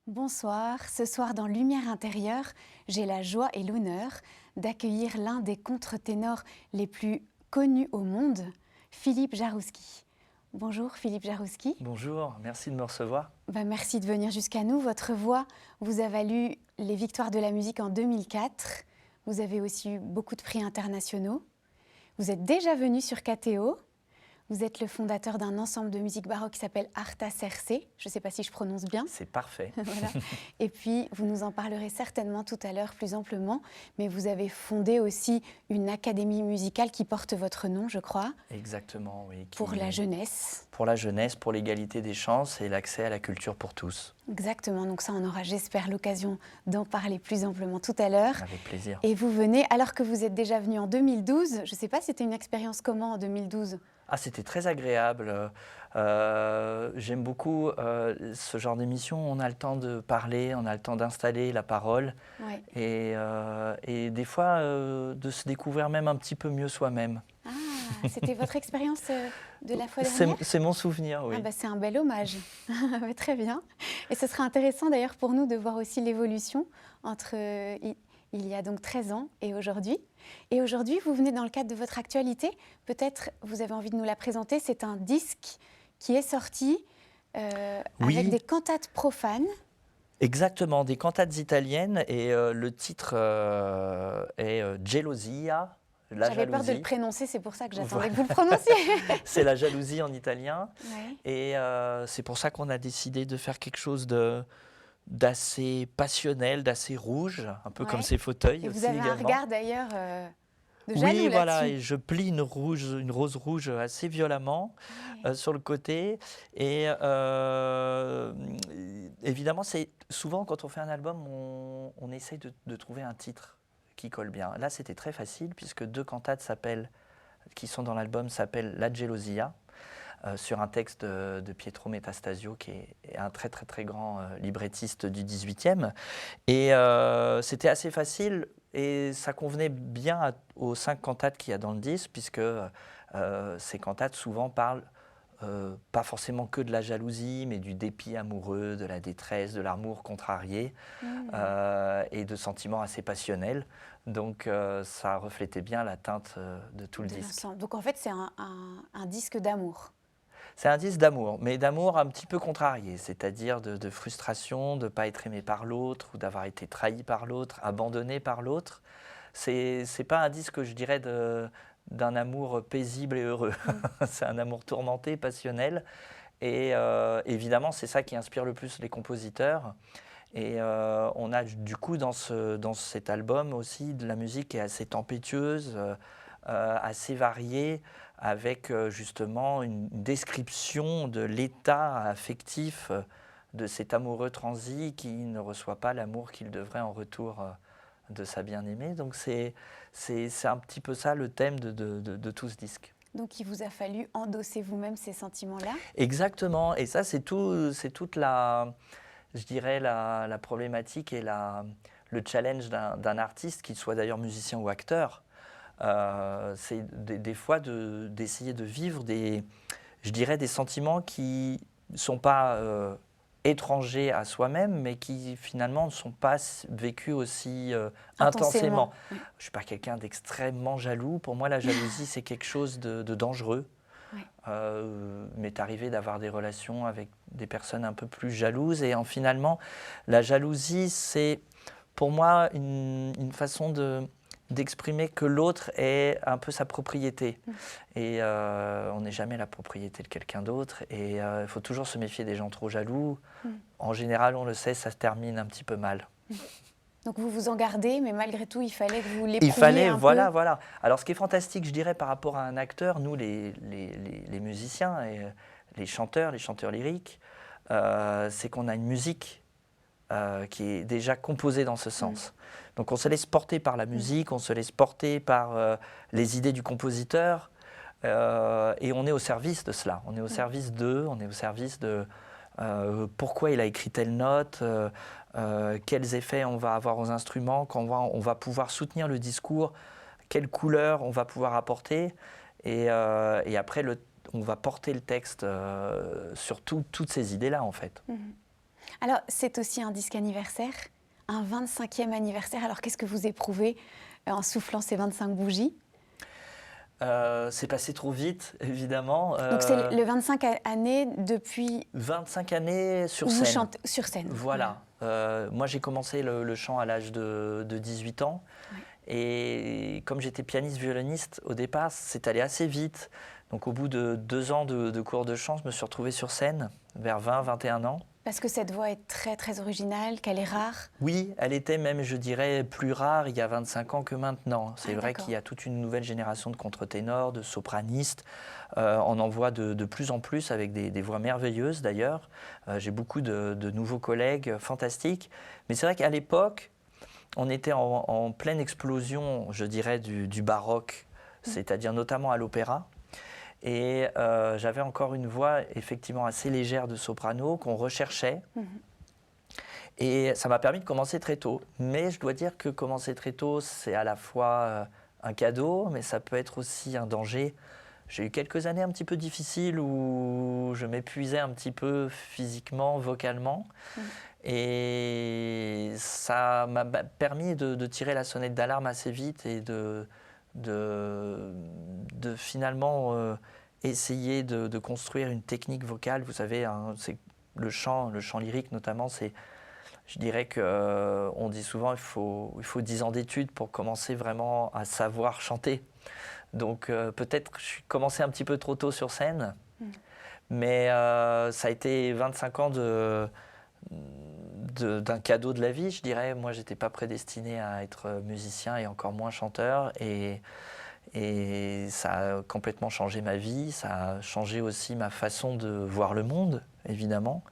Bonsoir, ce soir dans Lumière intérieure, j'ai la joie et l'honneur d'accueillir l'un des contre-ténors les plus connus au monde, Philippe Jarouski. Bonjour Philippe Jarouski. Bonjour, merci de me recevoir. Merci de venir jusqu'à nous. Votre voix vous a valu les victoires de la musique en 2004. Vous avez aussi eu beaucoup de prix internationaux. Vous êtes déjà venu sur KTO. Vous êtes le fondateur d'un ensemble de musique baroque qui s'appelle Arta Serse. Je ne sais pas si je prononce bien. C'est parfait. Voilà. Et puis, vous nous en parlerez certainement tout à l'heure plus amplement. Mais vous avez fondé aussi une académie musicale qui porte votre nom, je crois. Exactement, oui. Pour la jeunesse. Pour la jeunesse, pour l'égalité des chances et l'accès à la culture pour tous. Exactement. Donc ça, on aura, j'espère, l'occasion d'en parler plus amplement tout à l'heure. Avec plaisir. Et vous venez, alors que vous êtes déjà venu en 2012. Je ne sais pas, c'était une expérience comment en 2012 ? Ah, c'était très agréable. J'aime beaucoup ce genre d'émission. On a le temps de parler, on a le temps d'installer la parole. Ouais. Et des fois, de se découvrir même un petit peu mieux soi-même. Ah, c'était votre expérience de la fois dernière ? C'est mon souvenir, oui. C'est un bel hommage. Très bien. Et ce sera intéressant d'ailleurs pour nous de voir aussi l'évolution entre il y a donc 13 ans et aujourd'hui. Et aujourd'hui, vous venez dans le cadre de votre actualité. Peut-être vous avez envie de nous la présenter. C'est un disque qui est sorti Oui. avec des cantates profanes. Exactement, des cantates italiennes. Et le titre est Gelosia. J'avais peur de le prononcer, c'est pour ça que j'attendais que vous le prononciez. C'est la jalousie en italien. Ouais. Et c'est pour ça qu'on a décidé de faire quelque chose d'assez passionnel, d'assez rouge, un peu comme ces fauteuils et aussi vous avez également. un regard d'ailleurs de jaloux Oui, voilà, là-dessus. et je plie une rose rouge assez violemment sur le côté. Et évidemment, c'est souvent quand on fait un album, on essaye de trouver un titre qui colle bien. Là, c'était très facile puisque deux cantates qui sont dans l'album s'appellent La Gelosia, sur un texte de Pietro Metastasio, qui est un très très très grand librettiste du XVIIIe. Et c'était assez facile et ça convenait bien aux 5 cantates qu'il y a dans le disque, puisque ces cantates souvent parlent pas forcément que de la jalousie, mais du dépit amoureux, de la détresse, de l'amour contrarié, et de sentiments assez passionnels. Donc ça reflétait bien la teinte de tout le disque. Donc en fait, c'est un disque d'amour. C'est un disque d'amour, mais d'amour un petit peu contrarié, c'est-à-dire de frustration, de ne pas être aimé par l'autre, ou d'avoir été trahi par l'autre, abandonné par l'autre. C'est pas un disque, je dirais, d'un amour paisible et heureux. C'est un amour tourmenté, passionnel. Et évidemment, c'est ça qui inspire le plus les compositeurs. Et on a du coup dans cet album aussi de la musique qui est assez tempétueuse, assez variée, avec justement une description de l'état affectif de cet amoureux transi qui ne reçoit pas l'amour qu'il devrait en retour de sa bien-aimée. Donc c'est un petit peu ça le thème de tout ce disque. Donc il vous a fallu endosser vous-même ces sentiments-là ? Exactement, et ça c'est toute la, je dirais, la problématique et le challenge d'un artiste, qu'il soit d'ailleurs musicien ou acteur. C'est des fois d'essayer de vivre je dirais, des sentiments qui ne sont pas étrangers à soi-même, mais qui finalement ne sont pas vécus aussi intensément. Oui. Je ne suis pas quelqu'un d'extrêmement jaloux. Pour moi, la jalousie, c'est quelque chose de dangereux. Oui. M'est arrivé d'avoir des relations avec des personnes un peu plus jalouses. Et finalement, la jalousie, c'est pour moi une façon d'exprimer que l'autre est un peu sa propriété. Et on n'est jamais la propriété de quelqu'un d'autre. Et il faut toujours se méfier des gens trop jaloux. En général, on le sait, ça se termine un petit peu mal. Donc vous vous en gardez, mais malgré tout, il fallait que vous l'éprouviez Il fallait, un peu. Voilà. Alors ce qui est fantastique, je dirais, par rapport à un acteur, nous les musiciens, et les chanteurs lyriques, c'est qu'on a une musique qui est déjà composée dans ce sens. Donc on se laisse porter par la musique, on se laisse porter par les idées du compositeur, et on est au service de cela. On est au service d'eux, on est au service de pourquoi il a écrit telle note, quels effets on va avoir aux instruments, quand on va pouvoir soutenir le discours, quelle couleur on va pouvoir apporter, et après on va porter le texte sur toutes ces idées-là en fait. Alors, c'est aussi un disque anniversaire, un 25e anniversaire. Alors, qu'est-ce que vous éprouvez en soufflant ces 25 bougies? C'est passé trop vite, évidemment. Donc, c'est le 25 années depuis 25 années sur où vous scène. chantez sur scène. Voilà. Moi, j'ai commencé le chant à l'âge de 18 ans. Ouais. Et comme j'étais pianiste-violoniste, au départ, c'est allé assez vite. Donc, au bout de 2 ans de cours de chant, je me suis retrouvé sur scène, vers 20-21 ans. Parce que cette voix est très, très originale, qu'elle est rare. Oui, elle était même, je dirais, plus rare il y a 25 ans que maintenant. C'est vrai d'accord. qu'il y a toute une nouvelle génération de contre-ténors, de sopranistes. On en voit de plus en plus avec des voix merveilleuses d'ailleurs. J'ai beaucoup de nouveaux collègues fantastiques. Mais c'est vrai qu'à l'époque, on était en pleine explosion, je dirais, du baroque, c'est-à-dire notamment à l'opéra. Et j'avais encore une voix effectivement assez légère de soprano qu'on recherchait. Et ça m'a permis de commencer très tôt. Mais je dois dire que commencer très tôt, c'est à la fois un cadeau, mais ça peut être aussi un danger. J'ai eu quelques années un petit peu difficiles où je m'épuisais un petit peu physiquement, vocalement. Et ça m'a permis de tirer la sonnette d'alarme assez vite et de finalement essayer de construire une technique vocale. Vous savez, c'est le chant lyrique notamment, je dirais qu'on dit souvent qu'il faut 10 ans d'études pour commencer vraiment à savoir chanter. Donc peut-être que je suis commencé un petit peu trop tôt sur scène, mais ça a été 25 ans d'un cadeau de la vie, je dirais. Moi, je n'étais pas prédestiné à être musicien et encore moins chanteur. Et ça a complètement changé ma vie. Ça a changé aussi ma façon de voir le monde, évidemment.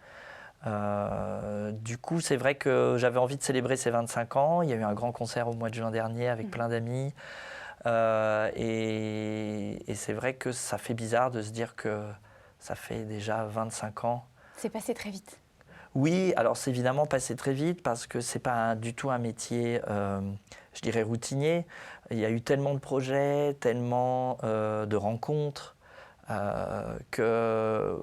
Du coup, c'est vrai que j'avais envie de célébrer ces 25 ans. Il y a eu un grand concert au mois de juin dernier avec plein d'amis. Et c'est vrai que ça fait bizarre de se dire que ça fait déjà 25 ans. C'est passé très vite. Oui, alors c'est évidemment passé très vite parce que c'est pas du tout un métier, je dirais, routinier. Il y a eu tellement de projets, tellement de rencontres que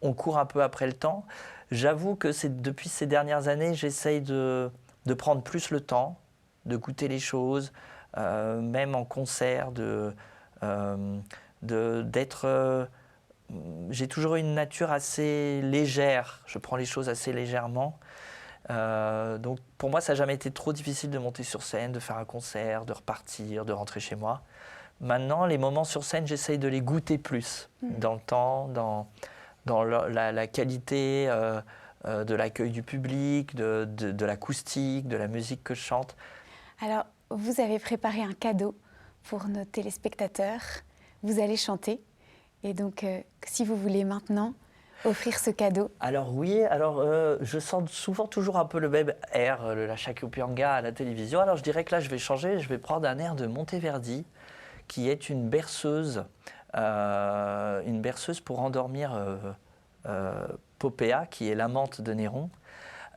on court un peu après le temps. J'avoue que depuis ces dernières années, j'essaye de prendre plus le temps, de goûter les choses, même en concert, d'être... j'ai toujours eu une nature assez légère, je prends les choses assez légèrement. Donc pour moi, ça n'a jamais été trop difficile de monter sur scène, de faire un concert, de repartir, de rentrer chez moi. Maintenant, les moments sur scène, j'essaye de les goûter plus, dans le temps, dans la qualité de l'accueil du public, de l'acoustique, de la musique que je chante. Alors, vous avez préparé un cadeau pour nos téléspectateurs. Vous allez chanter. Et donc, si vous voulez maintenant offrir ce cadeau. Alors oui, je sens souvent toujours un peu le même air, le La Chakopyanga à la télévision. Alors je dirais que là, je vais changer, je vais prendre un air de Monteverdi, qui est une berceuse pour endormir Popéa, qui est l'amante de Néron.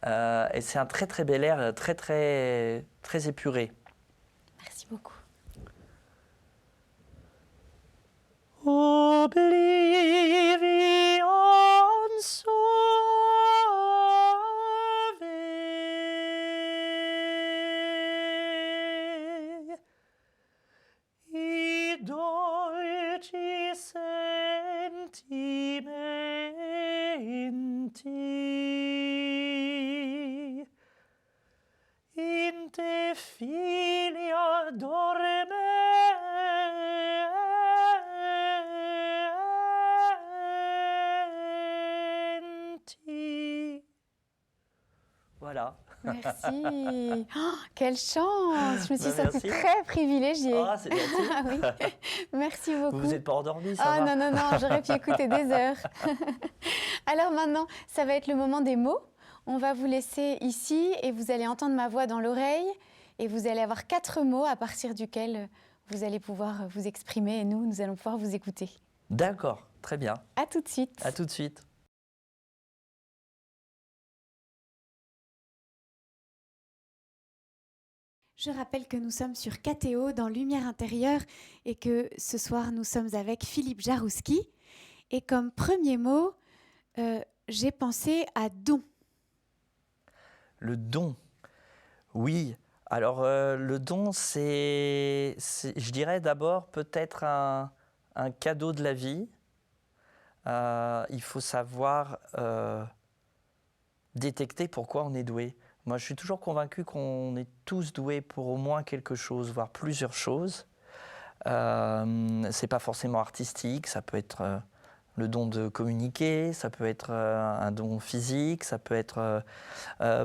Et c'est un très très bel air, très très très épuré. Merci beaucoup. Oblivion suave, I dolci sentimenti, in te filia dormenti. Voilà. Merci. Oh, quelle chance! Je me suis sentie Merci. très privilégiée. Ah, c'est gentil. Ah oui. Merci beaucoup. Vous n'êtes pas endormi, ça Ah va? non, non, non, j'aurais pu écouter des heures. Alors maintenant, ça va être le moment des mots. On va vous laisser ici et vous allez entendre ma voix dans l'oreille et vous allez avoir 4 mots à partir duquel vous allez pouvoir vous exprimer et nous allons pouvoir vous écouter. D'accord, très bien. À tout de suite. À tout de suite. Je rappelle que nous sommes sur KTO dans Lumière intérieure et que ce soir nous sommes avec Philippe Jarouski. Et comme premier mot, j'ai pensé à don. Le don, oui. Alors, le don, je dirais d'abord peut-être un cadeau de la vie. Il faut savoir détecter pourquoi on est doué. Moi, je suis toujours convaincu qu'on est tous doués pour au moins quelque chose, voire plusieurs choses. C'est pas forcément artistique, ça peut être le don de communiquer, ça peut être un don physique, ça peut être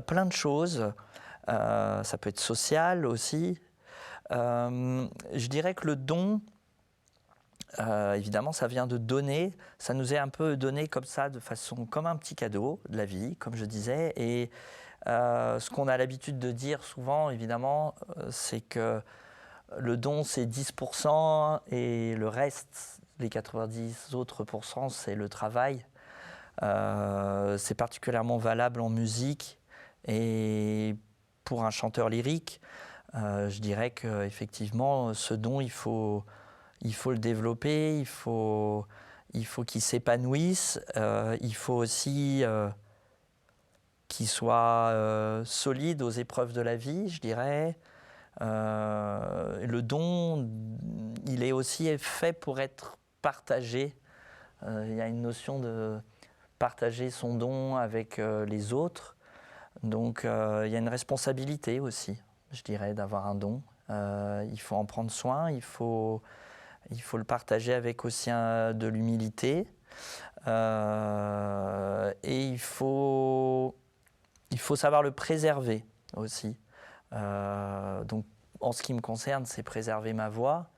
plein de choses. Ça peut être social aussi. Je dirais que le don, évidemment, ça vient de donner. Ça nous est un peu donné comme ça, de façon comme un petit cadeau de la vie, comme je disais. Et ce qu'on a l'habitude de dire souvent, évidemment, c'est que le don, c'est 10% et le reste, les 90 autres pourcents, c'est le travail. C'est particulièrement valable en musique et pour un chanteur lyrique. Je dirais qu'effectivement, ce don, il faut le développer, il faut qu'il s'épanouisse, il faut aussi qu'il soit solide aux épreuves de la vie, je dirais. Le don, il est aussi fait pour être partagé. Il y a une notion de partager son don avec les autres. Donc il y a une responsabilité aussi, je dirais, d'avoir un don. Il faut en prendre soin, il faut le partager avec aussi de l'humilité. Et il faut savoir le préserver aussi. Donc, en ce qui me concerne, c'est préserver ma voix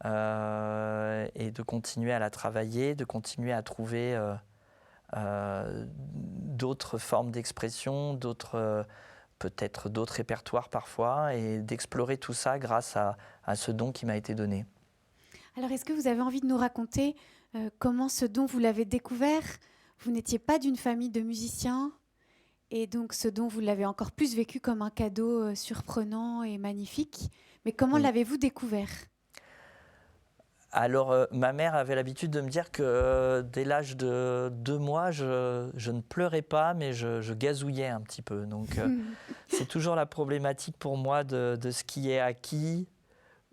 et de continuer à la travailler, de continuer à trouver d'autres formes d'expression, peut-être d'autres répertoires parfois, et d'explorer tout ça grâce à ce don qui m'a été donné. Alors, est-ce que vous avez envie de nous raconter comment ce don vous l'avez découvert? Vous n'étiez pas d'une famille de musiciens, et donc ce don, vous l'avez encore plus vécu comme un cadeau surprenant et magnifique. Mais comment l'avez-vous découvert? Alors, ma mère avait l'habitude de me dire que dès l'âge de 2 mois, je ne pleurais pas, mais je gazouillais un petit peu. Donc, c'est toujours la problématique pour moi de ce qui est acquis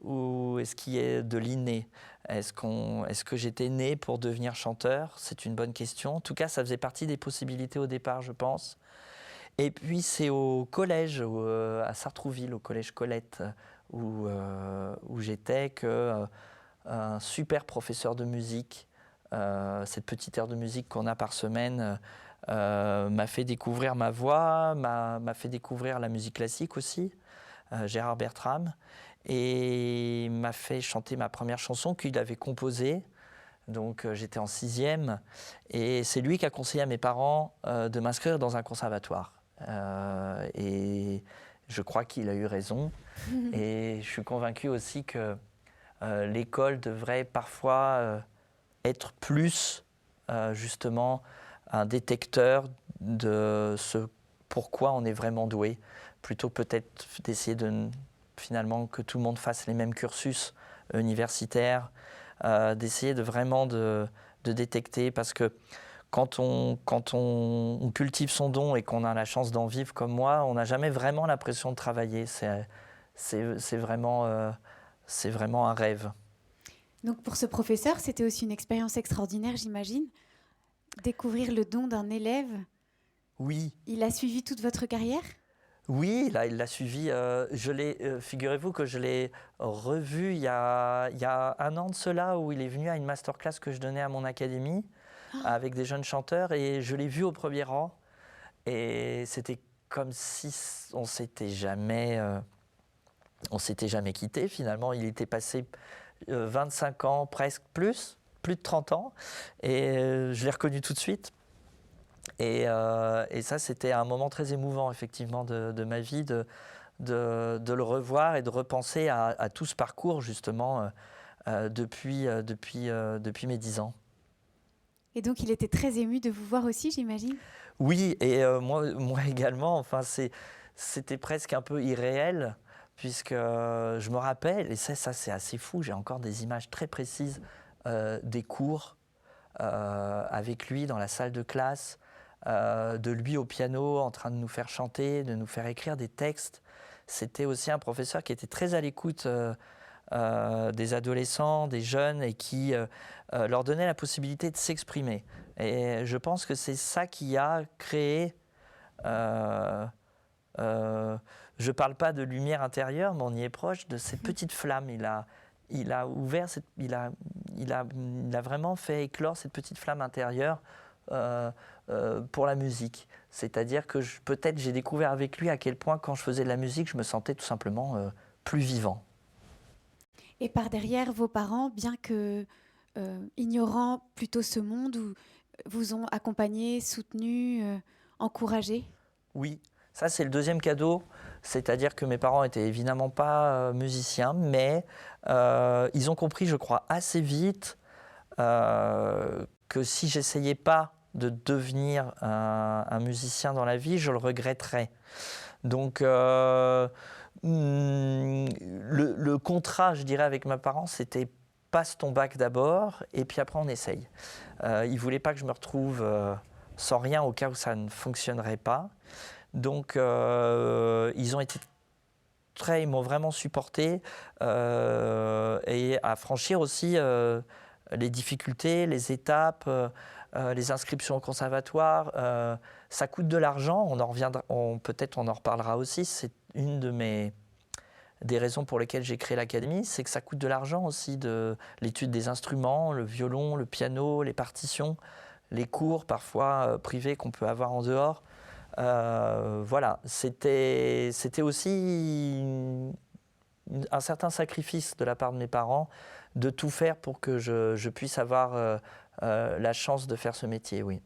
ou est-ce qui est de l'inné. Est-ce que j'étais né pour devenir chanteur? C'est une bonne question. En tout cas, ça faisait partie des possibilités au départ, je pense. Et puis, c'est au collège, à Sartrouville, au collège Colette, où j'étais, que un super professeur de musique, cette petite heure de musique qu'on a par semaine, m'a fait découvrir ma voix, m'a fait découvrir la musique classique aussi, Gérard Bertram, et m'a fait chanter ma première chanson qu'il avait composée. Donc j'étais en 6e, et c'est lui qui a conseillé à mes parents de m'inscrire dans un conservatoire. Et je crois qu'il a eu raison. Et je suis convaincu aussi que l'école devrait parfois être plus justement un détecteur de ce pourquoi on est vraiment doué, plutôt peut-être d'essayer finalement que tout le monde fasse les mêmes cursus universitaires, d'essayer vraiment de détecter, parce que quand on cultive son don et qu'on a la chance d'en vivre comme moi, on n'a jamais vraiment l'impression de travailler. C'est vraiment un rêve. Donc pour ce professeur, c'était aussi une expérience extraordinaire, j'imagine. Découvrir le don d'un élève. Oui. Il a suivi toute votre carrière? Oui, là, il l'a suivi. Figurez-vous que je l'ai revu il y a 1 an de cela, où il est venu à une masterclass que je donnais à mon académie avec des jeunes chanteurs, et je l'ai vu au premier rang. Et c'était comme si on s'était jamais quitté. Finalement, il était passé 25 ans, presque plus de 30 ans, et je l'ai reconnu tout de suite. Et ça, c'était un moment très émouvant, effectivement, de ma vie, de le revoir et de repenser à tout ce parcours, justement, depuis mes 10 ans. Et donc, il était très ému de vous voir aussi, j'imagine? Oui, et moi également. Enfin, c'était presque un peu irréel, puisque je me rappelle, et ça c'est assez fou, j'ai encore des images très précises des cours avec lui dans la salle de classe, de lui au piano, en train de nous faire chanter, de nous faire écrire des textes. C'était aussi un professeur qui était très à l'écoute des adolescents, des jeunes, et qui leur donnait la possibilité de s'exprimer. Et je pense que c'est ça qui a créé... je ne parle pas de lumière intérieure, mais on y est proche, de cette petite flamme. Il a ouvert, il a vraiment fait éclore cette petite flamme intérieure pour la musique. C'est-à-dire que peut-être j'ai découvert avec lui à quel point, quand je faisais de la musique, je me sentais tout simplement plus vivant. Et par derrière, vos parents, bien que ignorant plutôt ce monde, vous ont accompagné, soutenu, encouragé? Oui, ça c'est le deuxième cadeau. C'est-à-dire que mes parents n'étaient évidemment pas musiciens, mais ils ont compris, je crois, assez vite que si j'essayais pas de devenir un musicien dans la vie, je le regretterais. Donc le contrat, je dirais, avec mes parents, c'était passe ton bac d'abord et puis après on essaye. Ils ne voulaient pas que je me retrouve sans rien au cas où ça ne fonctionnerait pas. Donc ils ont été ils m'ont vraiment supporté et à franchir aussi les difficultés, les étapes, les inscriptions au conservatoire. Ça coûte de l'argent, on en reviendra, peut-être on en reparlera aussi. C'est une des raisons pour lesquelles j'ai créé l'académie, c'est que ça coûte de l'argent aussi, de l'étude des instruments, le violon, le piano, les partitions, les cours parfois privés qu'on peut avoir en dehors. Voilà, c'était aussi un certain sacrifice de la part de mes parents de tout faire pour que je puisse avoir la chance de faire ce métier, oui.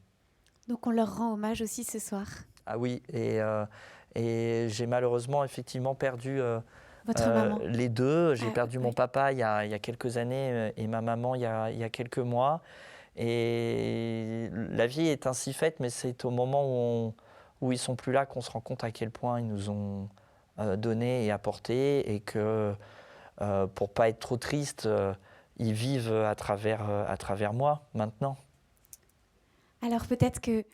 Donc on leur rend hommage aussi ce soir. Ah oui, et j'ai malheureusement effectivement perdu Votre maman. les deux. J'ai perdu mon oui. papa il y a quelques années et ma maman il y a quelques mois. Et la vie est ainsi faite, mais c'est au moment où ils ne sont plus là qu'on se rend compte à quel point ils nous ont donné et apporté, et que pour ne pas être trop triste, ils vivent à travers moi maintenant. Alors peut-être que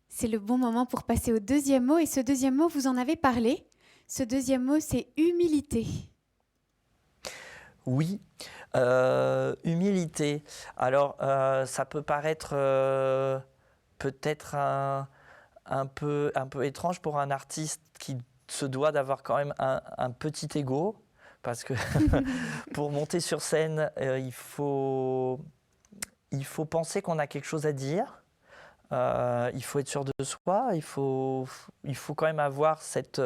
c'est le bon moment pour passer au deuxième mot. Et ce deuxième mot, vous en avez parlé. Ce deuxième mot, c'est humilité. Oui, humilité. Alors, ça peut paraître peut-être un peu étrange pour un artiste qui se doit d'avoir quand même un petit ego, parce que pour monter sur scène, il faut penser qu'on a quelque chose à dire. Il faut être sûr de soi. Il faut quand même avoir cette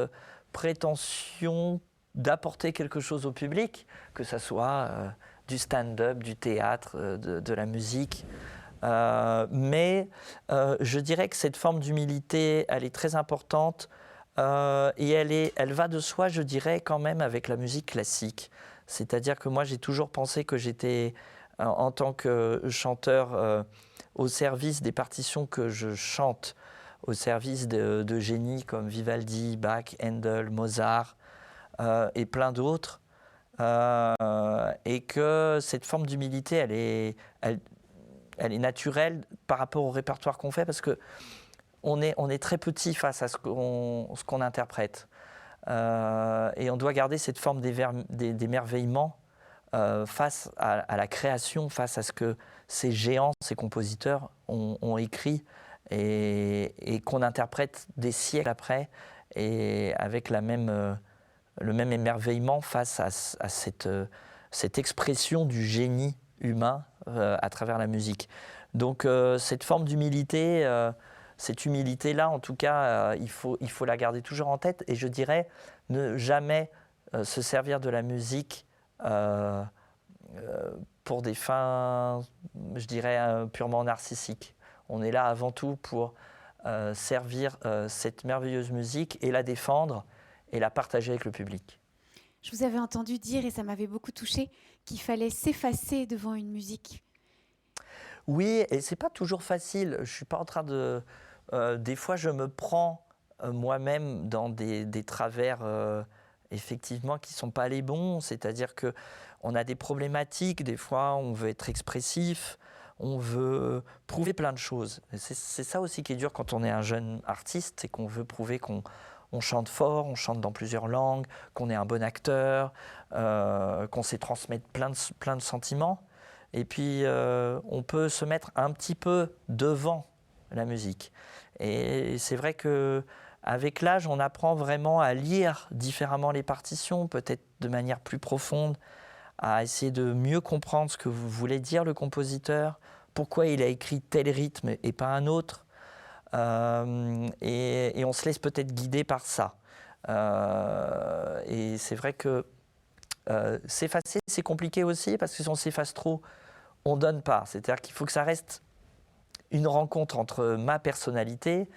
prétention d'apporter quelque chose au public, que ce soit du stand-up, du théâtre, de la musique. Mais je dirais que cette forme d'humilité, elle est très importante et elle va de soi, je dirais, quand même avec la musique classique. C'est-à-dire que moi, j'ai toujours pensé que j'étais, en tant que chanteur, au service des partitions que je chante, au service de génies comme Vivaldi, Bach, Handel, Mozart, et plein d'autres, et que cette forme d'humilité, elle est naturelle par rapport au répertoire qu'on fait, parce qu'on est très petit face à ce qu'on interprète. Et on doit garder cette forme d'émerveillement face à la création, face à ce que ces géants, ces compositeurs ont écrit et qu'on interprète des siècles après, et avec le même émerveillement face à cette expression du génie humain à travers la musique. Donc cette forme d'humilité, cette humilité-là, en tout cas, il faut la garder toujours en tête, et je dirais ne jamais se servir de la musique pour des fins, je dirais, purement narcissiques. On est là avant tout pour servir cette merveilleuse musique et la défendre et la partager avec le public. Je vous avais entendu dire, et ça m'avait beaucoup touchée, qu'il fallait s'effacer devant une musique. Oui, et c'est pas toujours facile. Je suis pas en train de... des fois, je me prends moi-même dans des travers effectivement qui sont pas les bons. C'est-à-dire qu'on a des problématiques. Des fois, on veut être expressif, on veut prouver plein de choses. C'est ça aussi qui est dur quand on est un jeune artiste, c'est qu'on veut prouver qu'on chante fort, on chante dans plusieurs langues, qu'on est un bon acteur, qu'on sait transmettre plein de sentiments. Et puis, on peut se mettre un petit peu devant la musique. Et c'est vrai qu'avec l'âge, on apprend vraiment à lire différemment les partitions, peut-être de manière plus profonde, à essayer de mieux comprendre ce que voulait dire le compositeur, pourquoi il a écrit tel rythme et pas un autre. Et on se laisse peut-être guider par ça. Et c'est vrai que s'effacer, c'est compliqué aussi, parce que si on s'efface trop, on ne donne pas. C'est-à-dire qu'il faut que ça reste une rencontre entre ma personnalité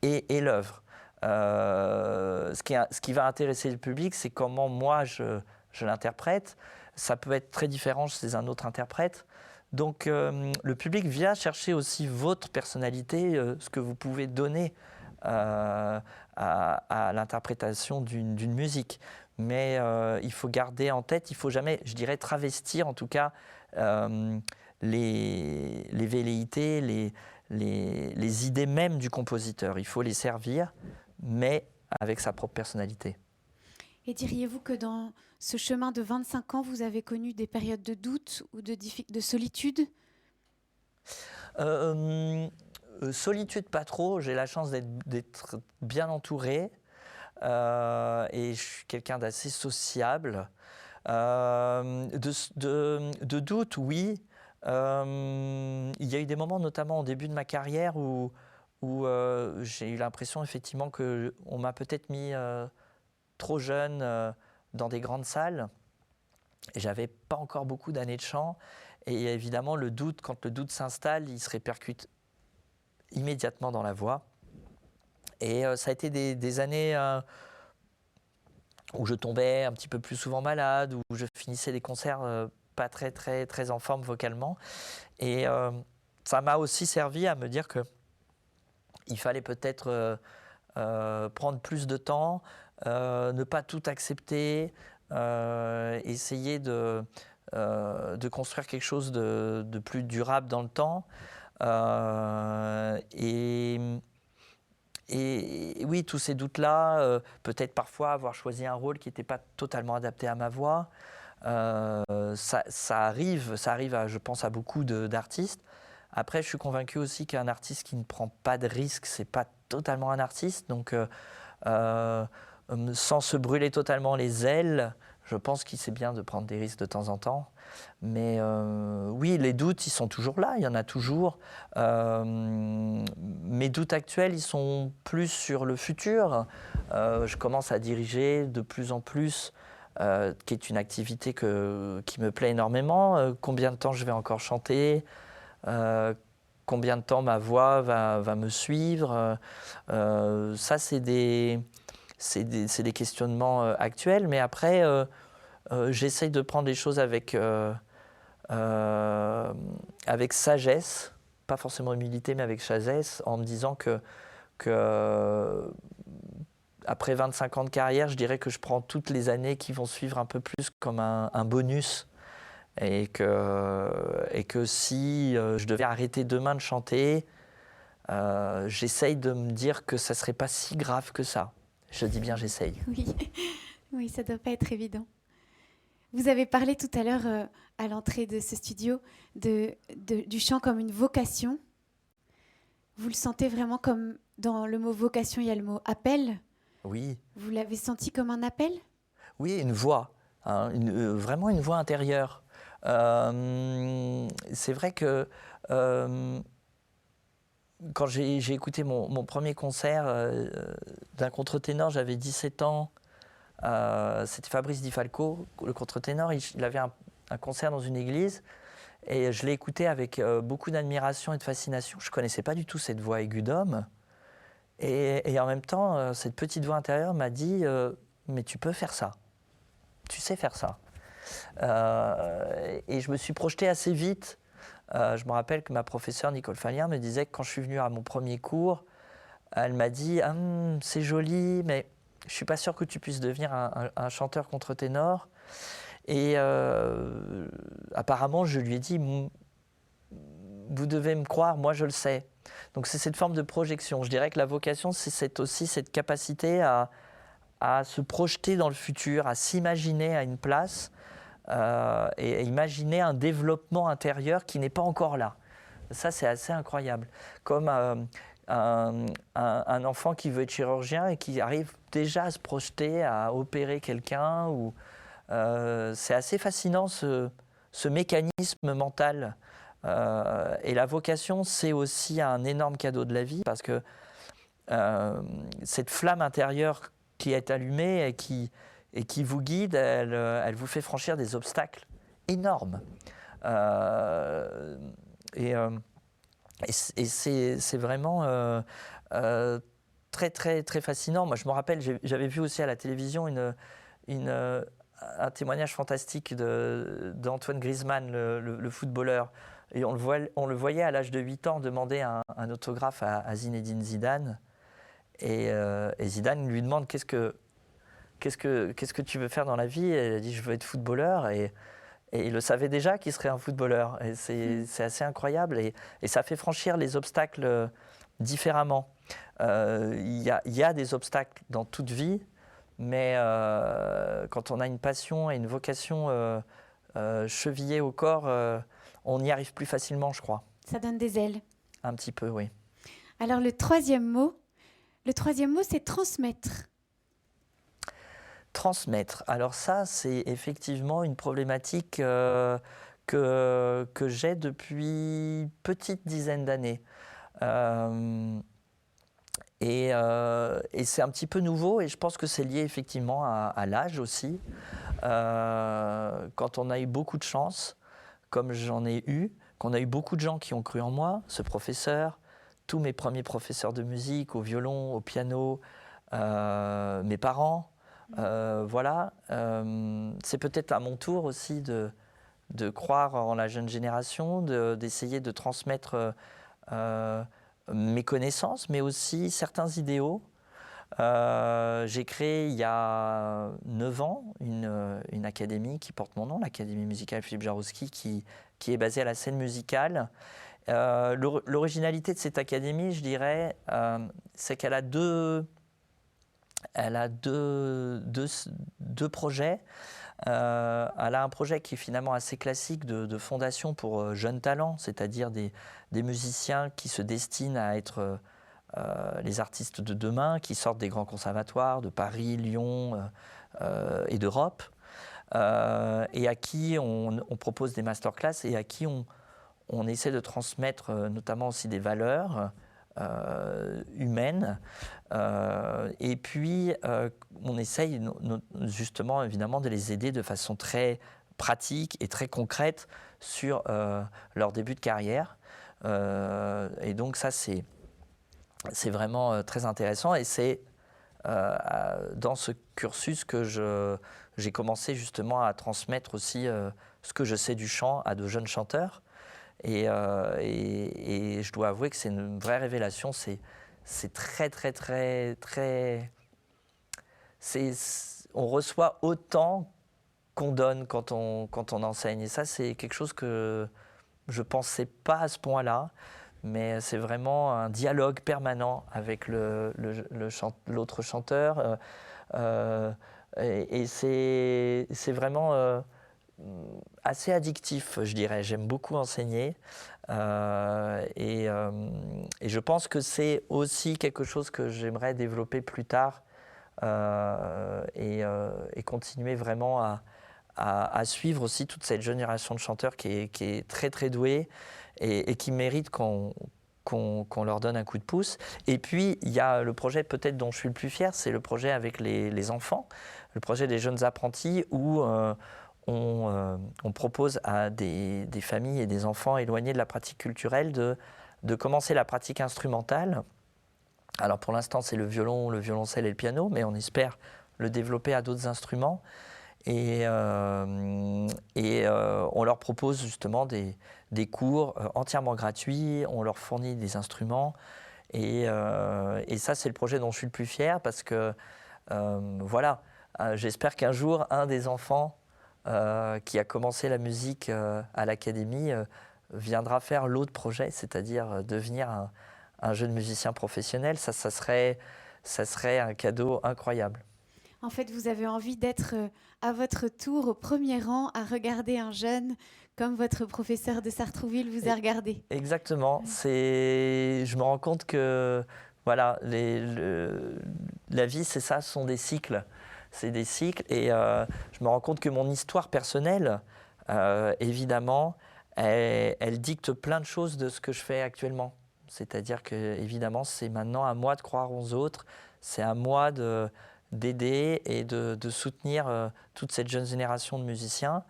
et l'œuvre. Ce qui va intéresser le public, c'est comment moi je l'interprète. Ça peut être très différent chez un autre interprète. Donc le public vient chercher aussi votre personnalité, ce que vous pouvez donner à l'interprétation d'une musique. Mais il faut garder en tête, il ne faut jamais, je dirais, travestir en tout cas les velléités, les idées même du compositeur. Il faut les servir, mais avec sa propre personnalité. Et diriez-vous que dans ce chemin de 25 ans, vous avez connu des périodes de doute ou de solitude ? Solitude, pas trop. J'ai la chance d'être bien entouré. Et je suis quelqu'un d'assez sociable. De doute, oui. Il y a eu des moments, notamment au début de ma carrière, où j'ai eu l'impression effectivement qu'on m'a peut-être mis trop jeune dans des grandes salles. Et j'avais pas encore beaucoup d'années de chant. Et évidemment, quand le doute s'installe, il se répercute immédiatement dans la voix. Et ça a été des années où je tombais un petit peu plus souvent malade, où je finissais des concerts pas très, très, très en forme vocalement. Et ça m'a aussi servi à me dire qu'il fallait peut-être prendre plus de temps, ne pas tout accepter, essayer de construire quelque chose de plus durable dans le temps. Et oui, tous ces doutes-là, peut-être parfois avoir choisi un rôle qui n'était pas totalement adapté à ma voix, ça arrive je pense, à beaucoup d'artistes. Après, je suis convaincu aussi qu'un artiste qui ne prend pas de risques, c'est pas totalement un artiste. Donc, sans se brûler totalement les ailes, je pense qu'il c'est bien de prendre des risques de temps en temps. Mais oui, les doutes, ils sont toujours là, il y en a toujours. Mes doutes actuels, ils sont plus sur le futur. Je commence à diriger de plus en plus, qui est une activité qui me plaît énormément. Combien de temps je vais encore chanter ? Combien de temps ma voix va me suivre ? Ça, c'est des questionnements actuels. Mais après, j'essaye de prendre les choses avec sagesse, pas forcément humilité, mais avec sagesse, en me disant que après 25 ans de carrière, je dirais que je prends toutes les années qui vont suivre un peu plus comme un bonus. Et que si je devais arrêter demain de chanter, j'essaye de me dire que ça ne serait pas si grave que ça. Je dis bien j'essaye. Oui, ça ne doit pas être évident. Vous avez parlé tout à l'heure, à l'entrée de ce studio, du chant comme une vocation. Vous le sentez vraiment comme, dans le mot vocation, il y a le mot appel. Oui. Vous l'avez senti comme un appel ? Oui, une voix, hein, vraiment une voix intérieure. C'est vrai que quand j'ai écouté mon premier concert d'un contre-ténor, j'avais 17 ans. C'était Fabrice Di Falco, le contre-ténor. Il avait un concert dans une église et je l'ai écouté avec beaucoup d'admiration et de fascination. Je ne connaissais pas du tout cette voix aiguë d'homme. Et en même temps, cette petite voix intérieure m'a dit mais tu peux faire ça. Tu sais faire ça. Et je me suis projeté assez vite. Je me rappelle que ma professeure Nicole Fallien me disait que quand je suis venu à mon premier cours, elle m'a dit c'est joli, mais je ne suis pas sûr que tu puisses devenir un chanteur contre-ténor. Et apparemment, je lui ai dit vous devez me croire, moi je le sais. Donc c'est cette forme de projection. Je dirais que la vocation, c'est aussi cette capacité à se projeter dans le futur, à s'imaginer à une place et à imaginer un développement intérieur qui n'est pas encore là. Ça, c'est assez incroyable. Comme un enfant qui veut être chirurgien et qui arrive déjà à se projeter, à opérer quelqu'un. C'est assez fascinant ce mécanisme mental. Et la vocation, c'est aussi un énorme cadeau de la vie parce que cette flamme intérieure qui est allumée et qui vous guide, elle vous fait franchir des obstacles énormes. Et c'est vraiment très, très, très fascinant. Moi, je me rappelle, j'avais vu aussi à la télévision un témoignage fantastique d'Antoine Griezmann, le footballeur. Et on le voyait à l'âge de 8 ans demander un autographe à Zinedine Zidane. Et Zidane lui demande qu'est-ce que tu veux faire dans la vie? Et elle a dit je veux être footballeur. Et il le savait déjà qu'il serait un footballeur. Et c'est assez incroyable. Et ça fait franchir les obstacles différemment. Il y a des obstacles dans toute vie, mais quand on a une passion et une vocation chevillée au corps, on y arrive plus facilement, je crois. Ça donne des ailes. Un petit peu, oui. Alors le troisième mot, c'est transmettre. Transmettre. Alors ça, c'est effectivement une problématique que j'ai depuis petite dizaine d'années. Et c'est un petit peu nouveau et je pense que c'est lié effectivement à l'âge aussi. Quand on a eu beaucoup de chance, comme j'en ai eu, qu'on a eu beaucoup de gens qui ont cru en moi, ce professeur, tous mes premiers professeurs de musique, au violon, au piano, mes parents, voilà. C'est peut-être à mon tour aussi de croire en la jeune génération, d'essayer de transmettre mes connaissances, mais aussi certains idéaux. J'ai créé il y a 9 ans une académie qui porte mon nom, l'Académie musicale Philippe Jaroussky, qui est basée à la scène musicale. L'originalité de cette académie, je dirais, c'est qu'elle a deux projets. Elle a un projet qui est finalement assez classique de fondation pour jeunes talents, c'est-à-dire des musiciens qui se destinent à être les artistes de demain, qui sortent des grands conservatoires de Paris, Lyon et d'Europe, et à qui on propose des masterclass et à qui on essaie de transmettre notamment aussi des valeurs humaines. Et puis, on essaye justement, évidemment, de les aider de façon très pratique et très concrète sur leur début de carrière. Et donc, ça, c'est vraiment très intéressant. Et c'est dans ce cursus que j'ai commencé justement à transmettre aussi ce que je sais du chant à de jeunes chanteurs. Et je dois avouer que c'est une vraie révélation. C'est très, très, très, très... On reçoit autant qu'on donne quand on enseigne. Et ça, c'est quelque chose que je ne pensais pas à ce point-là. Mais c'est vraiment un dialogue permanent avec l'autre chanteur. Et c'est vraiment assez addictif, je dirais. J'aime beaucoup enseigner. Et je pense que c'est aussi quelque chose que j'aimerais développer plus tard et continuer vraiment à suivre aussi toute cette génération de chanteurs qui est très très douée et qui mérite qu'on leur donne un coup de pouce. Et puis, il y a le projet peut-être dont je suis le plus fier, c'est le projet avec les enfants, le projet des jeunes apprentis où on propose à des familles et des enfants éloignés de la pratique culturelle de commencer la pratique instrumentale. Alors pour l'instant, c'est le violon, le violoncelle et le piano, mais on espère le développer à d'autres instruments. Et on leur propose justement des cours entièrement gratuits, on leur fournit des instruments. Et ça, c'est le projet dont je suis le plus fier parce que, voilà, j'espère qu'un jour, un des enfants qui a commencé la musique à l'académie viendra faire l'autre projet, c'est-à-dire devenir un jeune musicien professionnel, ça serait un cadeau incroyable. En fait, vous avez envie d'être à votre tour au premier rang à regarder un jeune comme votre professeur de Sartrouville vous a regardé. Exactement. Je me rends compte que voilà, la vie, c'est ça, ce sont des cycles. C'est des cycles. Et je me rends compte que mon histoire personnelle, évidemment, elle dicte plein de choses de ce que je fais actuellement. C'est-à-dire que, évidemment, c'est maintenant à moi de croire aux autres. C'est à moi d'aider et de soutenir toute cette jeune génération de musiciens.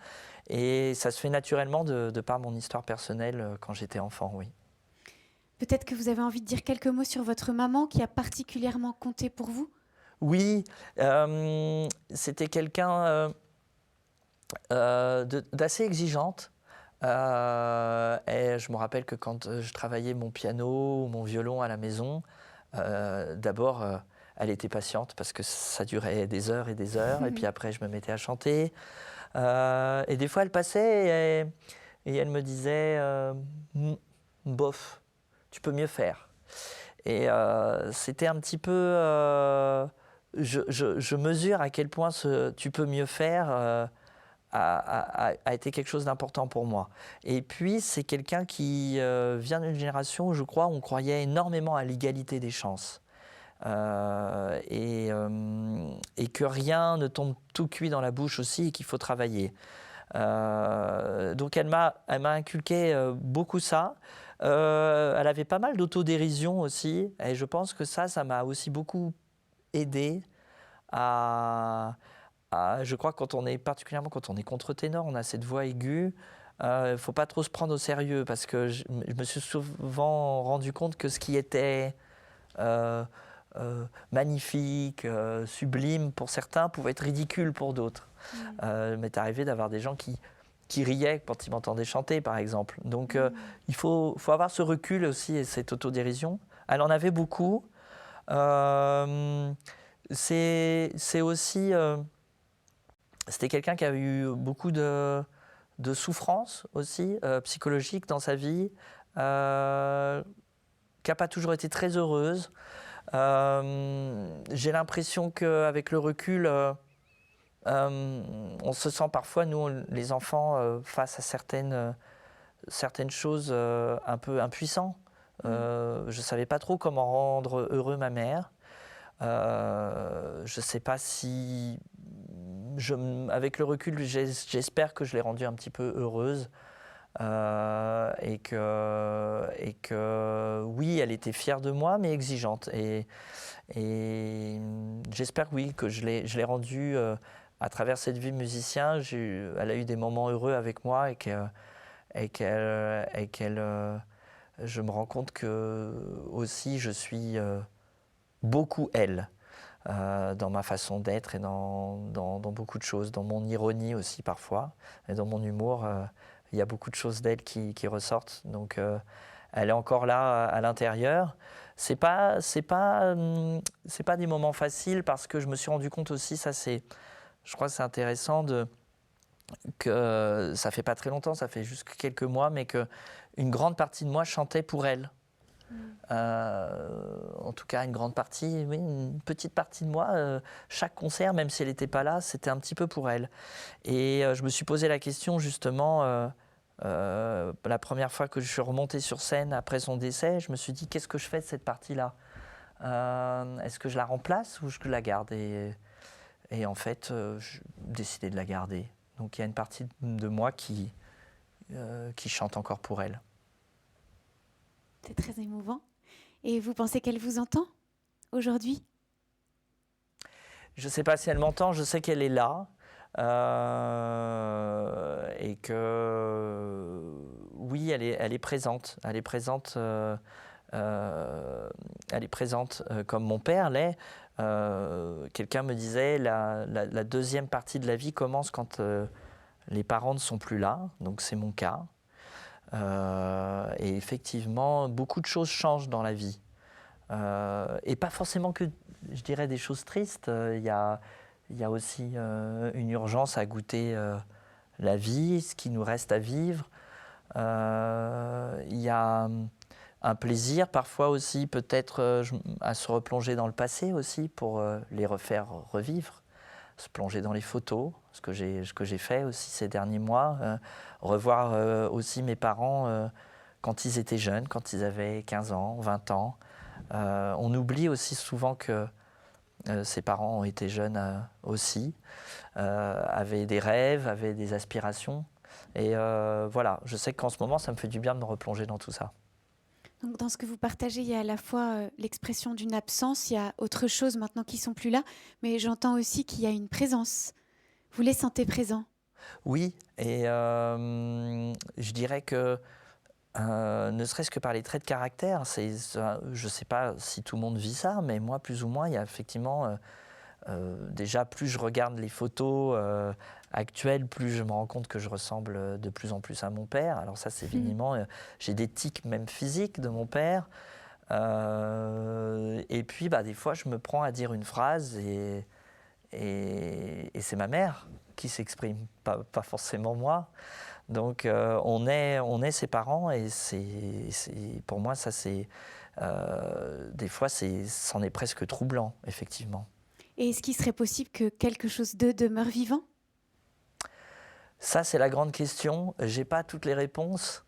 Et ça se fait naturellement de par mon histoire personnelle quand j'étais enfant, oui. Peut-être que vous avez envie de dire quelques mots sur votre maman qui a particulièrement compté pour vous. Oui, c'était quelqu'un d'assez exigeante. Et je me rappelle que quand je travaillais mon piano ou mon violon à la maison, d'abord, elle était patiente parce que ça durait des heures et des heures. Et puis après, je me mettais à chanter. Et des fois, elle passait et elle me disait bof, tu peux mieux faire. Et c'était un petit peu. Je mesure à quel point tu peux mieux faire a été quelque chose d'important pour moi. Et puis, c'est quelqu'un qui vient d'une génération où je crois on croyait énormément à l'égalité des chances. Et que rien ne tombe tout cuit dans la bouche aussi et qu'il faut travailler. Donc elle m'a inculqué beaucoup ça. Elle avait pas mal d'autodérision aussi et je pense que ça m'a aussi beaucoup aidé je crois particulièrement quand on est contre-ténor, on a cette voix aiguë. Il ne faut pas trop se prendre au sérieux parce que je me suis souvent rendu compte que ce qui était magnifique, sublime pour certains pouvait être ridicule pour d'autres. Il m'est arrivé d'avoir des gens qui riaient quand ils m'entendaient chanter, par exemple. Donc il faut avoir ce recul aussi et cette autodérision. Elle en avait beaucoup. C'est aussi... C'était quelqu'un qui avait eu beaucoup de souffrances aussi, psychologiques dans sa vie, qui n'a pas toujours été très heureuse. J'ai l'impression qu'avec le recul, on se sent parfois, nous, les enfants, face à certaines choses un peu impuissants. Je ne savais pas trop comment rendre heureux ma mère. Je ne sais pas si... avec le recul, j'espère que je l'ai rendue un petit peu heureuse. Et que oui, elle était fière de moi, mais exigeante. Et j'espère oui, que je l'ai rendue à travers cette vie de musicien. Elle a eu des moments heureux avec moi je me rends compte que aussi je suis beaucoup elle. Dans ma façon d'être et dans beaucoup de choses, dans mon ironie aussi parfois, et dans mon humour, il y a beaucoup de choses d'elle qui ressortent. Donc elle est encore là à l'intérieur. C'est pas des moments faciles parce que je me suis rendu compte aussi, je crois que c'est intéressant que ça fait pas très longtemps, ça fait juste quelques mois, mais que une grande partie de moi chantait pour elle. En tout cas, une grande partie, oui, une petite partie de moi, chaque concert, même si elle n'était pas là, c'était un petit peu pour elle. Et je me suis posé la question justement, la première fois que je suis remonté sur scène après son décès, je me suis dit, qu'est-ce que je fais de cette partie-là ? Est-ce que je la remplace ou je la garde ? Et en fait, j'ai décidé de la garder. Donc il y a une partie de moi qui chante encore pour elle. C'est très émouvant. Et vous pensez qu'elle vous entend aujourd'hui ? Je ne sais pas si elle m'entend, je sais qu'elle est là. Et que oui, elle est présente. Elle est présente, comme mon père l'est. Quelqu'un me disait la deuxième partie de la vie commence quand les parents ne sont plus là. Donc c'est mon cas. Et effectivement, beaucoup de choses changent dans la vie. Et pas forcément que, je dirais, des choses tristes. Il y a aussi une urgence à goûter la vie, ce qui nous reste à vivre. Il y a un plaisir parfois aussi, peut-être à se replonger dans le passé aussi pour les refaire revivre, se plonger dans les photos, ce que j'ai fait aussi ces derniers mois, revoir aussi mes parents quand ils étaient jeunes, quand ils avaient 15 ans, 20 ans. On oublie aussi souvent que ses parents ont été jeunes aussi, avaient des rêves, avaient des aspirations. Et voilà, je sais qu'en ce moment, ça me fait du bien de me replonger dans tout ça. Donc, dans ce que vous partagez, il y a à la fois l'expression d'une absence, il y a autre chose maintenant qui ne sont plus là, mais j'entends aussi qu'il y a une présence. Vous les sentez présents? Oui, et je dirais que ne serait-ce que par les traits de caractère, je ne sais pas si tout le monde vit ça, mais moi, plus ou moins, il y a effectivement, déjà, plus je regarde les photos actuelles, plus je me rends compte que je ressemble de plus en plus à mon père. Alors ça, c'est évidemment, j'ai des tics même physiques de mon père. Et puis, des fois, je me prends à dire une phrase et c'est ma mère qui s'exprime, pas forcément moi. Donc on est ses parents et pour moi ça c'est des fois c'en est presque troublant effectivement. Et est-ce qu'il serait possible que quelque chose d'eux demeure vivant? Ça c'est la grande question. J'ai pas toutes les réponses.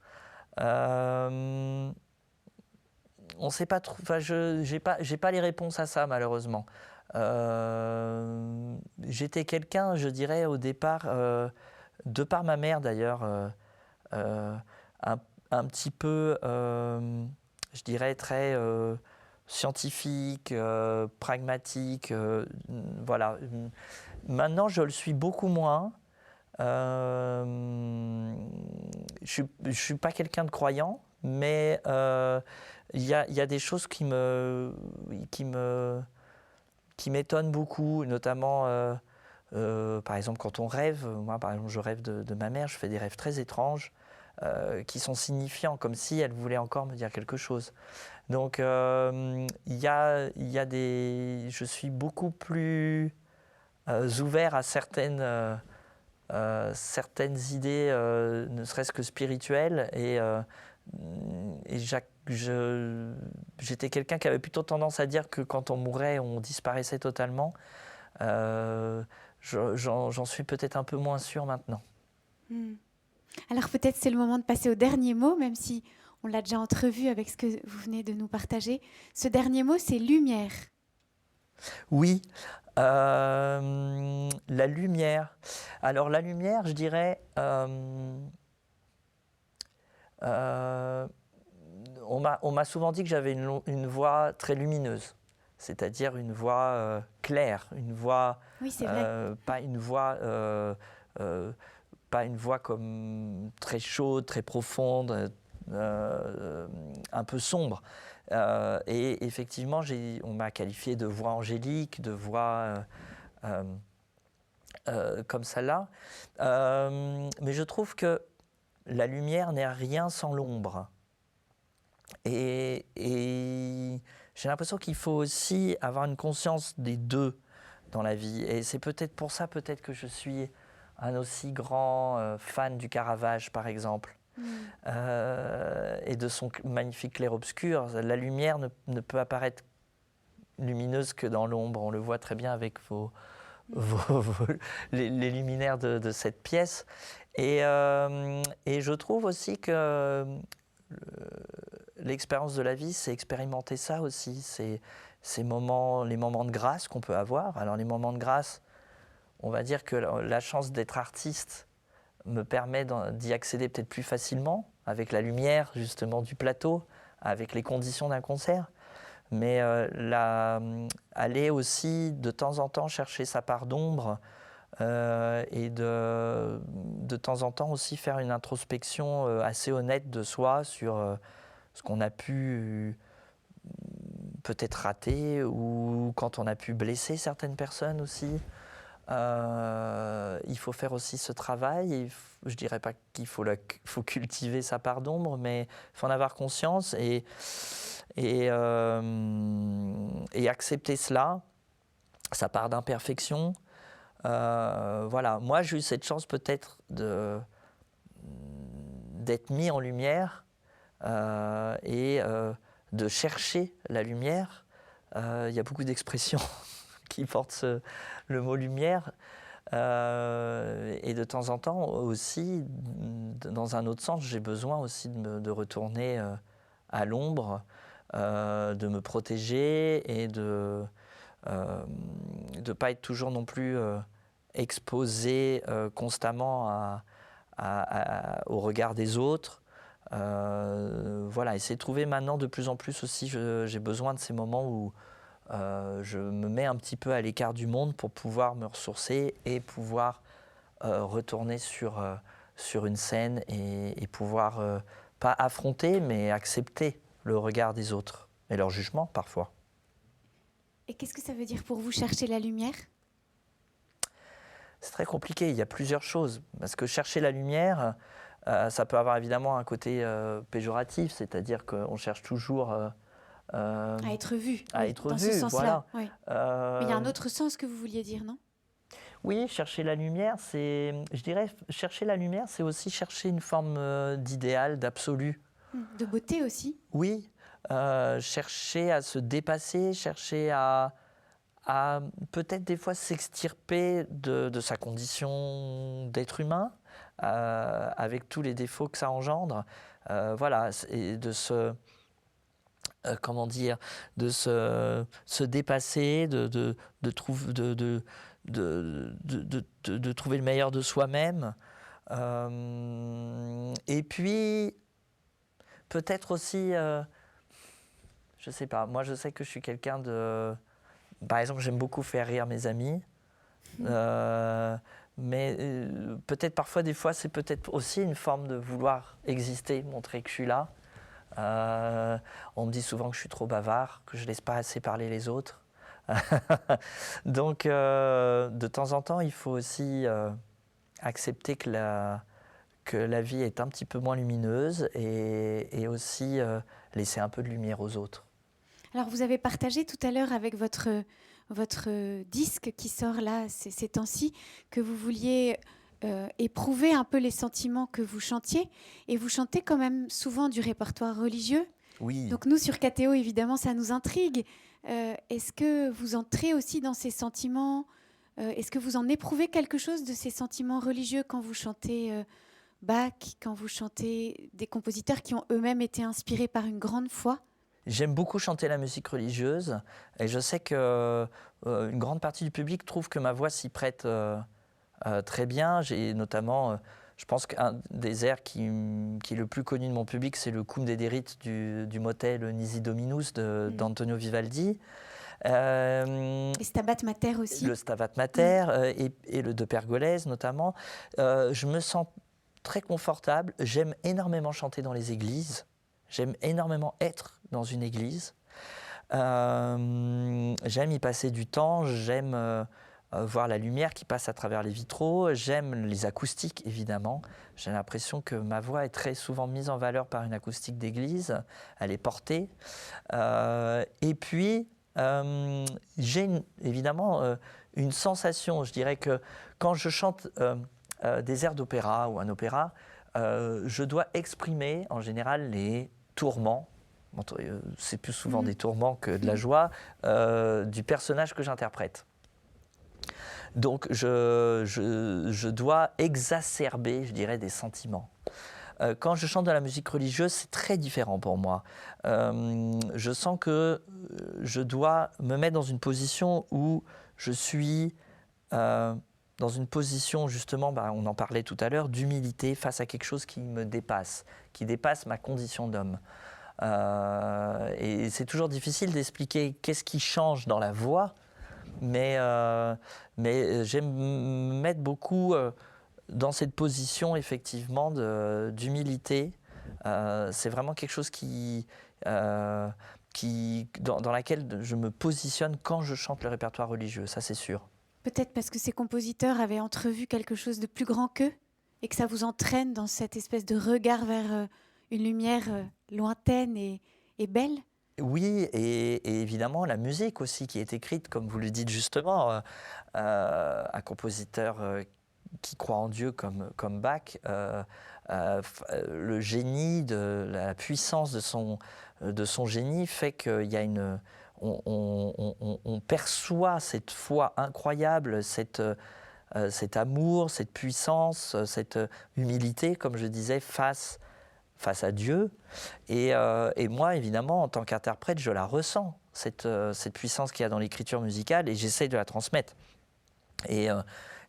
On sait pas trop. Enfin, j'ai pas les réponses à ça malheureusement. J'étais quelqu'un, je dirais au départ. De par ma mère d'ailleurs, un petit peu, je dirais, très scientifique, pragmatique. Voilà. Maintenant, je le suis beaucoup moins. Je ne suis pas quelqu'un de croyant, mais il y a des choses qui m'étonnent beaucoup, notamment... par exemple, quand on rêve, moi par exemple je rêve de ma mère, je fais des rêves très étranges qui sont signifiants, comme si elle voulait encore me dire quelque chose. Donc il y a je suis beaucoup plus ouvert à certaines idées, ne serait-ce que spirituelles, et j'étais quelqu'un qui avait plutôt tendance à dire que quand on mourait, on disparaissait totalement. J'en suis peut-être un peu moins sûr maintenant. Alors peut-être c'est le moment de passer au dernier mot, même si on l'a déjà entrevu avec ce que vous venez de nous partager. Ce dernier mot, c'est lumière. Oui, la lumière. Alors la lumière, je dirais, on m'a souvent dit que j'avais une voix très lumineuse, c'est-à-dire une voix claire, une voix, oui, c'est vrai. pas une voix comme très chaude, très profonde, un peu sombre. Et effectivement, on m'a qualifié de voix angélique, de voix comme celle-là. Mais je trouve que la lumière n'est rien sans l'ombre. Et j'ai l'impression qu'il faut aussi avoir une conscience des deux dans la vie. Et c'est peut-être pour ça que je suis un aussi grand fan du Caravage, par exemple, et de son magnifique clair-obscur. La lumière ne peut apparaître lumineuse que dans l'ombre. On le voit très bien avec les luminaires de cette pièce. Et je trouve aussi que l'expérience de la vie, c'est expérimenter ça aussi. C'est les moments de grâce qu'on peut avoir. Alors les moments de grâce, on va dire que la chance d'être artiste me permet d'y accéder peut-être plus facilement, avec la lumière justement du plateau, avec les conditions d'un concert. Mais aller aussi de temps en temps chercher sa part d'ombre et de temps en temps aussi faire une introspection assez honnête de soi sur ce qu'on a pu peut-être rater ou quand on a pu blesser certaines personnes aussi. Il faut faire aussi ce travail. Je ne dirais pas qu'il faut cultiver sa part d'ombre, mais il faut en avoir conscience et accepter cela, sa part d'imperfection. Voilà. Moi, j'ai eu cette chance peut-être d'être mis en lumière et de chercher la lumière. Il y a beaucoup d'expressions qui portent le mot lumière. Et de temps en temps aussi, dans un autre sens, j'ai besoin aussi de retourner à l'ombre, de me protéger et de ne pas être toujours non plus exposé constamment au regard des autres. Voilà, essayer de trouver maintenant de plus en plus aussi, j'ai besoin de ces moments où je me mets un petit peu à l'écart du monde pour pouvoir me ressourcer et pouvoir retourner sur une scène et pouvoir pas affronter mais accepter le regard des autres et leur jugement parfois. Et qu'est-ce que ça veut dire pour vous chercher la lumière ? C'est très compliqué, il y a plusieurs choses. Parce que chercher la lumière, ça peut avoir évidemment un côté péjoratif, c'est-à-dire qu'on cherche toujours à être vu. À être dans vu, ce sens-là. voilà. Oui. Mais il y a un autre sens que vous vouliez dire, non ? Oui, chercher la lumière, je dirais, chercher la lumière, c'est aussi chercher une forme d'idéal, d'absolu. De beauté aussi. Oui, chercher à se dépasser, chercher à peut-être des fois s'extirper de sa condition d'être humain, avec tous les défauts que ça engendre. Voilà, et de se... comment dire, de se dépasser, de trouver le meilleur de soi-même. Et puis, peut-être aussi, je ne sais pas, moi je sais que je suis quelqu'un de... Par exemple, j'aime beaucoup faire rire mes amis. Mais peut-être parfois, des fois, c'est peut-être aussi une forme de vouloir exister, montrer que je suis là. On me dit souvent que je suis trop bavard, que je ne laisse pas assez parler les autres. Donc, de temps en temps, il faut aussi accepter que la vie est un petit peu moins lumineuse et aussi laisser un peu de lumière aux autres. Alors, vous avez partagé tout à l'heure avec votre disque qui sort là ces temps-ci que vous vouliez éprouver un peu les sentiments que vous chantiez. Et vous chantez quand même souvent du répertoire religieux. Oui. Donc nous, sur KTO, évidemment, ça nous intrigue. Est-ce que vous entrez aussi dans ces sentiments ? Est-ce que vous en éprouvez quelque chose de ces sentiments religieux quand vous chantez Bach, quand vous chantez des compositeurs qui ont eux-mêmes été inspirés par une grande foi ? J'aime beaucoup chanter la musique religieuse et je sais qu'une grande partie du public trouve que ma voix s'y prête très bien. J'ai notamment, je pense qu'un des airs qui est le plus connu de mon public, c'est le Cum Dederit du motet Nisi Dominus d'Antonio Vivaldi. Et Stabat Mater aussi. Le Stabat Mater et le De Pergolèse notamment. Je me sens très confortable. J'aime énormément chanter dans les églises. J'aime énormément être dans une église. J'aime y passer du temps. J'aime voir la lumière qui passe à travers les vitraux. J'aime les acoustiques, évidemment. J'ai l'impression que ma voix est très souvent mise en valeur par une acoustique d'église. Elle est portée. Et puis, j'ai évidemment une sensation. Je dirais que quand je chante des airs d'opéra ou un opéra, je dois exprimer en général les tourments, c'est plus souvent des tourments que de la joie, du personnage que j'interprète. Donc je dois exacerber, je dirais, des sentiments. Quand je chante de la musique religieuse, c'est très différent pour moi. Je sens que je dois me mettre dans une position où je suis dans une position, justement, on en parlait tout à l'heure, d'humilité face à quelque chose qui me dépasse, qui dépasse ma condition d'homme. Et c'est toujours difficile d'expliquer qu'est-ce qui change dans la voix, mais j'aime me mettre beaucoup dans cette position, effectivement, d'humilité. C'est vraiment quelque chose dans laquelle je me positionne quand je chante le répertoire religieux, ça c'est sûr. Peut-être parce que ces compositeurs avaient entrevu quelque chose de plus grand qu'eux et que ça vous entraîne dans cette espèce de regard vers une lumière lointaine et belle. Oui, et évidemment la musique aussi qui est écrite, comme vous le dites justement, un compositeur qui croit en Dieu comme Bach le génie, la puissance de son génie fait qu'il y a on perçoit cette foi incroyable, cet amour, cette puissance, cette humilité, comme je disais, face à Dieu. Et moi, évidemment, en tant qu'interprète, je la ressens, cette puissance qu'il y a dans l'écriture musicale, et j'essaie de la transmettre. Et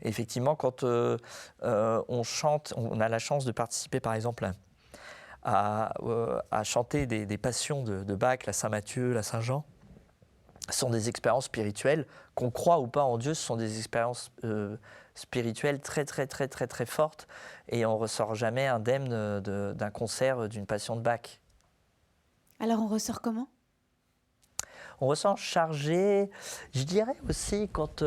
effectivement, quand on chante, on a la chance de participer, par exemple, à chanter des passions de Bach, la Saint-Matthieu, la Saint-Jean. Ce sont des expériences spirituelles, qu'on croit ou pas en Dieu, ce sont des expériences spirituelles très, très, très, très, très fortes. Et on ne ressort jamais indemne d'un concert d'une passion de Bach. Alors on ressort comment? On ressort chargé, je dirais aussi quand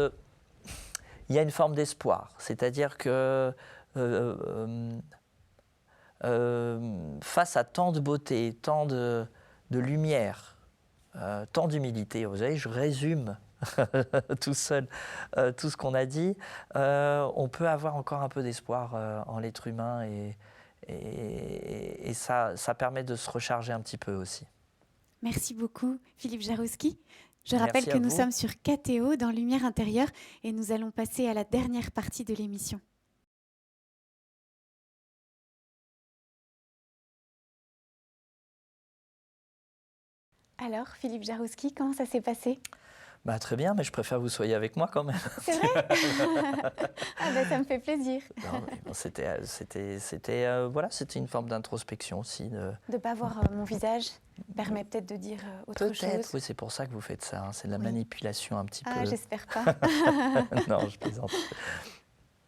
il y a une forme d'espoir. C'est-à-dire que face à tant de beauté, tant de lumière, tant d'humilité, vous savez, je résume tout seul tout ce qu'on a dit, on peut avoir encore un peu d'espoir en l'être humain et ça permet de se recharger un petit peu aussi. Merci beaucoup, Philippe Jarouski. Je rappelle Merci que à nous vous. sommes sur KTO dans Lumière intérieure et nous allons passer à la dernière partie de l'émission. Alors, Philippe Jarouski, comment ça s'est passé? Bah, très bien, mais je préfère que vous soyez avec moi quand même. C'est vrai? Ah ben, ça me fait plaisir. Non, mais bon, c'était une forme d'introspection aussi. De ne pas voir mon visage permet peut-être de dire autre chose. Peut-être, oui, c'est pour ça que vous faites ça. Hein. C'est de la manipulation un petit peu. Ah, j'espère pas. Non, je plaisante.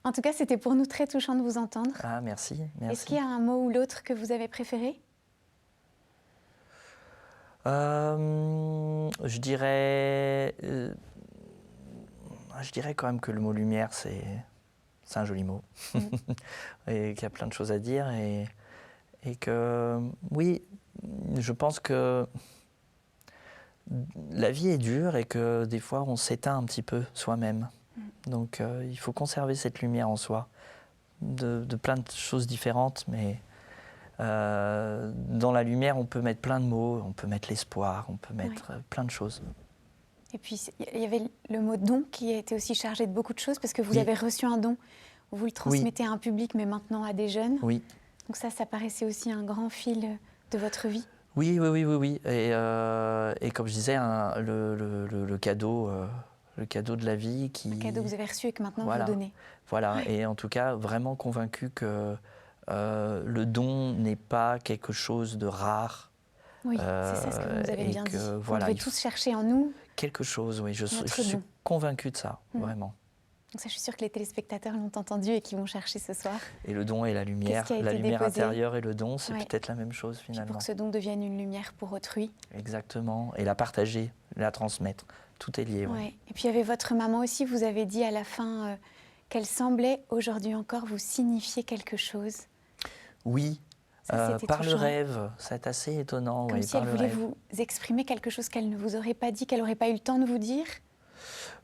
En tout cas, c'était pour nous très touchant de vous entendre. Ah, merci. Est-ce qu'il y a un mot ou l'autre que vous avez préféré? Je dirais quand même que le mot lumière, c'est un joli mot. Et qu'il y a plein de choses à dire. Et que, oui, je pense que la vie est dure et que des fois, on s'éteint un petit peu soi-même. Donc, il faut conserver cette lumière en soi, de plein de choses différentes, mais dans la lumière, on peut mettre plein de mots, on peut mettre l'espoir, on peut mettre plein de choses. Et puis, il y avait le mot don qui a été aussi chargé de beaucoup de choses, parce que vous Oui. avez reçu un don, vous le transmettez à un public, mais maintenant à des jeunes. Oui. Donc ça paraissait aussi un grand fil de votre vie. Oui. Et comme je disais, le cadeau de la vie qui... Un cadeau que vous avez reçu et que maintenant Voilà. vous donnez. Voilà, et en tout cas, vraiment convaincu que le don n'est pas quelque chose de rare. Oui, c'est ça ce que vous nous avez bien dit. Voilà, on devait tous chercher en nous quelque chose, oui, je notre suis don. convaincu de ça, vraiment. Donc ça, je suis sûre que les téléspectateurs l'ont entendu et qu'ils vont chercher ce soir. Et le don et la lumière déposé intérieure et le don, c'est Ouais. peut-être la même chose Puis finalement. pour que ce don devienne une lumière pour autrui. Exactement, et la partager, la transmettre, tout est lié. Ouais. Ouais. Et puis il y avait votre maman aussi, vous avez dit à la fin qu'elle semblait aujourd'hui encore vous signifier quelque chose. Oui, Ça, c'était par le touchant. rêve, c'est assez étonnant. Comme ouais, si par elle le voulait rêve. vous exprimer quelque chose qu'elle ne vous aurait pas dit, qu'elle n'aurait pas eu le temps de vous dire.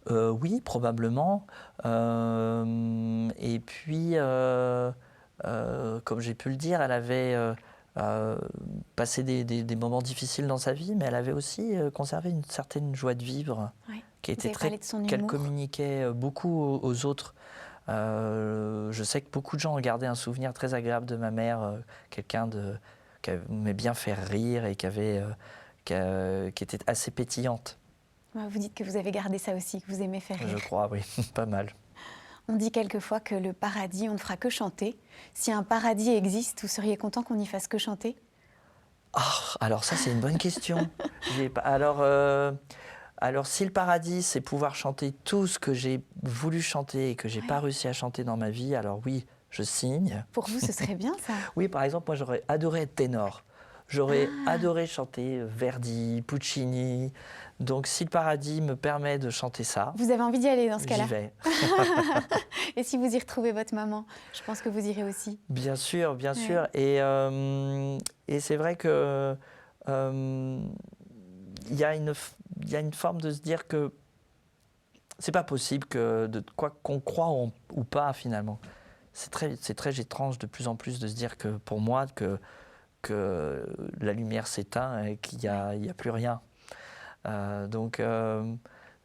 Oui, probablement. Et puis, comme j'ai pu le dire, elle avait passé des moments difficiles dans sa vie, mais elle avait aussi conservé une certaine joie de vivre, Ouais. qui Vous était avez parlé de son qu'elle humour. communiquait beaucoup aux autres. Je sais que beaucoup de gens ont gardé un souvenir très agréable de ma mère, quelqu'un qui aimait bien faire rire et qui était assez pétillante. Ouais, vous dites que vous avez gardé ça aussi, que vous aimez faire rire. Je crois, oui, pas mal. On dit quelquefois que le paradis, on ne fera que chanter. Si un paradis existe, vous seriez content qu'on n'y fasse que chanter? Ah, alors ça, c'est une bonne question. Alors, si le paradis, c'est pouvoir chanter tout ce que j'ai voulu chanter et que j'ai pas réussi à chanter dans ma vie, alors oui, je signe. Pour vous, ce serait bien ça. Oui, par exemple, moi, j'aurais adoré être ténor. J'aurais adoré chanter Verdi, Puccini. Donc, si le paradis me permet de chanter ça, Vous avez envie d'y aller dans ce cas-là? j'y vais. Et si vous y retrouvez votre maman, je pense que vous irez aussi. Bien sûr, bien sûr. Et c'est vrai que il y a une forme de se dire que c'est pas possible que de quoi qu'on croit ou pas finalement. c'est très étrange de plus en plus de se dire que pour moi, que la lumière s'éteint et qu'il n'y a plus rien. Donc,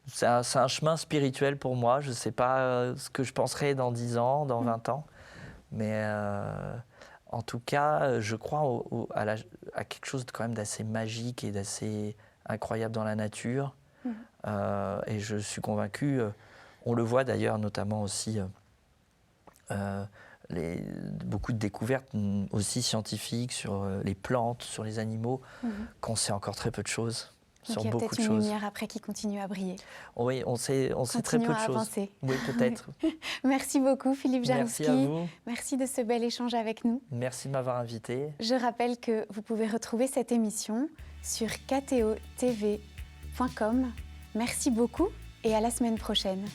c'est un chemin spirituel pour moi. Je ne sais pas ce que je penserai dans 10 ans, dans 20 ans. Mais en tout cas, je crois à quelque chose quand même d'assez magique et d'assez incroyable dans la nature. Et je suis convaincu, on le voit d'ailleurs notamment aussi, beaucoup de découvertes aussi scientifiques sur les plantes, sur les animaux, qu'on sait encore très peu de choses. Donc Sur il y a beaucoup peut-être de une choses. lumière après qui continue à briller. Oui, on sait très peu de choses. Avancer. Oui, peut-être. Merci beaucoup Philippe Jarouski. Merci à vous. Merci de ce bel échange avec nous. Merci de m'avoir invité. Je rappelle que vous pouvez retrouver cette émission sur ktotv.com. Merci beaucoup et à la semaine prochaine.